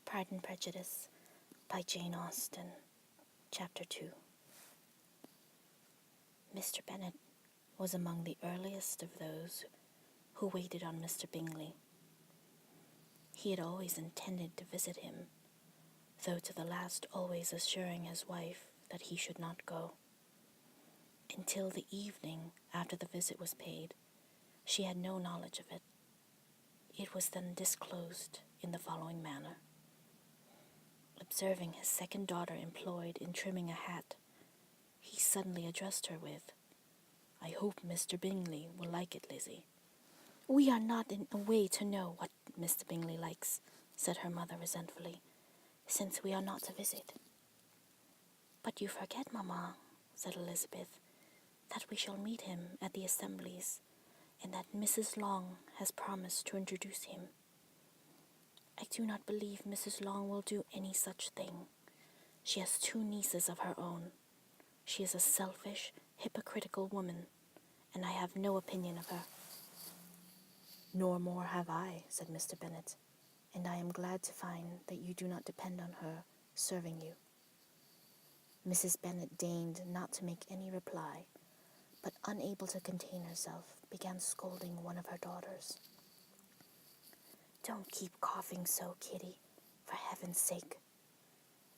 Pride and Prejudice by Jane Austen, Chapter 2. Mr. Bennet was among the earliest of those who waited on Mr. Bingley. He had always intended to visit him, though to the last always assuring his wife that he should not go. Until the evening after the visit was paid, she had no knowledge of it. It was then disclosed in the following manner. Observing his second daughter employed in trimming a hat, he suddenly addressed her with, "I hope Mr. Bingley will like it, Lizzie." "We are not in a way to know what Mr. Bingley likes," said her mother resentfully, "since we are not to visit." "But you forget, Mamma," said Elizabeth, "that we shall meet him at the assemblies, and that Mrs. Long has promised to introduce him." "I do not believe Mrs. Long will do any such thing. She has 2 nieces of her own. She is a selfish, hypocritical woman, and I have no opinion of her." "Nor more have I," said Mr. Bennet, "and I am glad to find that you do not depend on her serving you." Mrs. Bennet deigned not to make any reply, but unable to contain herself, began scolding one of her daughters. "Don't keep coughing so, Kitty, for heaven's sake.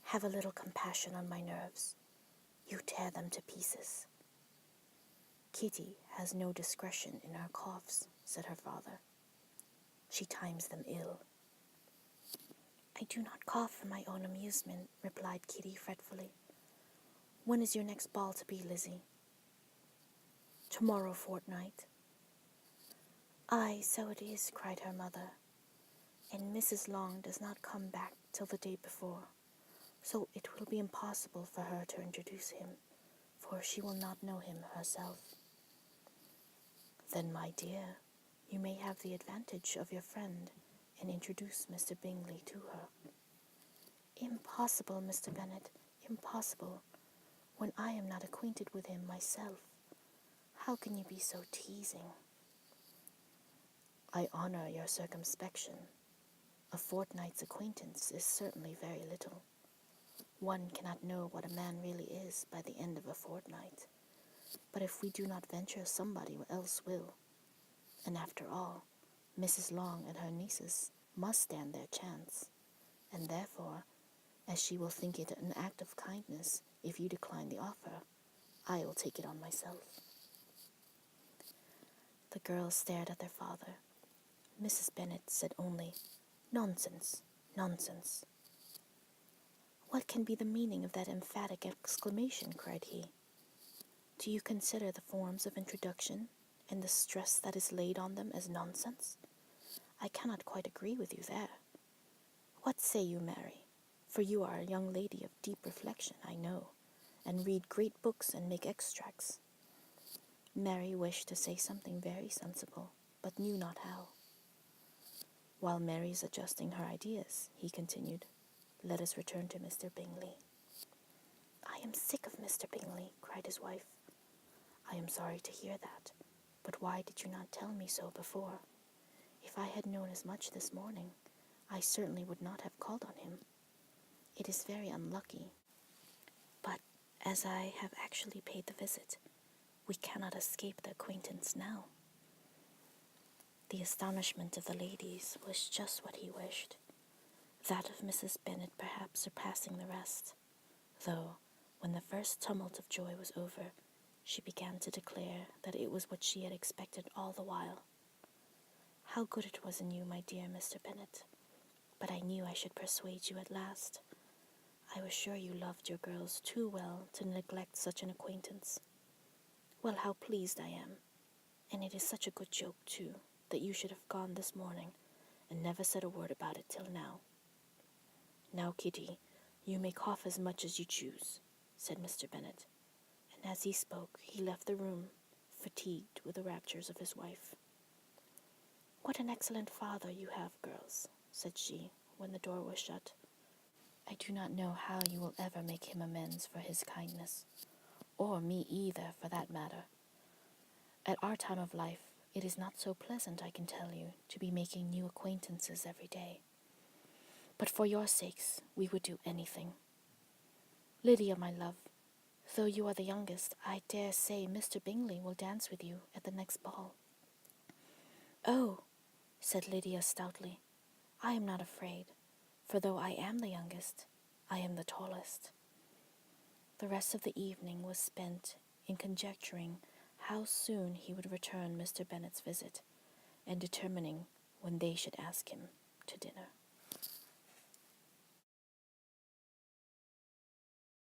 Have a little compassion on my nerves. You tear them to pieces." "Kitty has no discretion in her coughs," said her father. "She times them ill." "I do not cough for my own amusement," replied Kitty fretfully. "When is your next ball to be, Lizzie?" "Tomorrow fortnight." "Aye, so it is," cried her mother. "And Mrs. Long does not come back till the day before, so it will be impossible for her to introduce him, for she will not know him herself." "Then, my dear, you may have the advantage of your friend and introduce Mr. Bingley to her." "Impossible, Mr. Bennet, impossible, when I am not acquainted with him myself. How can you be so teasing?" "I honor your circumspection. A fortnight's acquaintance is certainly very little. One cannot know what a man really is by the end of a fortnight. But if we do not venture, somebody else will. And after all, Mrs. Long and her nieces must stand their chance, and therefore, as she will think it an act of kindness if you decline the offer, I will take it on myself." The girls stared at their father. Mrs. Bennet said only, "Nonsense, nonsense." "What can be the meaning of that emphatic exclamation?" cried he. "Do you consider the forms of introduction and the stress that is laid on them as nonsense? I cannot quite agree with you there. What say you, Mary? For you are a young lady of deep reflection, I know, and read great books and make extracts." Mary wished to say something very sensible, but knew not how. "While Mary's adjusting her ideas," he continued, "let us return to Mr. Bingley." "I am sick of Mr. Bingley," cried his wife. "I am sorry to hear that, but why did you not tell me so before? If I had known as much this morning, I certainly would not have called on him. It is very unlucky, but as I have actually paid the visit, we cannot escape the acquaintance now." The astonishment of the ladies was just what he wished, that of Mrs. Bennet perhaps surpassing the rest, though, when the first tumult of joy was over, she began to declare that it was what she had expected all the while. "How good it was in you, my dear Mr. Bennet! But I knew I should persuade you at last. I was sure you loved your girls too well to neglect such an acquaintance. Well, how pleased I am! And it is such a good joke, too, that you should have gone this morning and never said a word about it till now." "Now, Kitty, you may cough as much as you choose," said Mr. Bennet, and as he spoke he left the room, fatigued with the raptures of his wife. "What an excellent father you have, girls," said she, when the door was shut. "I do not know how you will ever make him amends for his kindness, or me either, for that matter. At our time of life, it is not so pleasant, I can tell you, to be making new acquaintances every day. But for your sakes, we would do anything. Lydia, my love, though you are the youngest, I dare say Mr. Bingley will dance with you at the next ball." "Oh," said Lydia stoutly, "I am not afraid, for though I am the youngest, I am the tallest." The rest of the evening was spent in conjecturing how soon he would return Mr. Bennet's visit, and determining when they should ask him to dinner.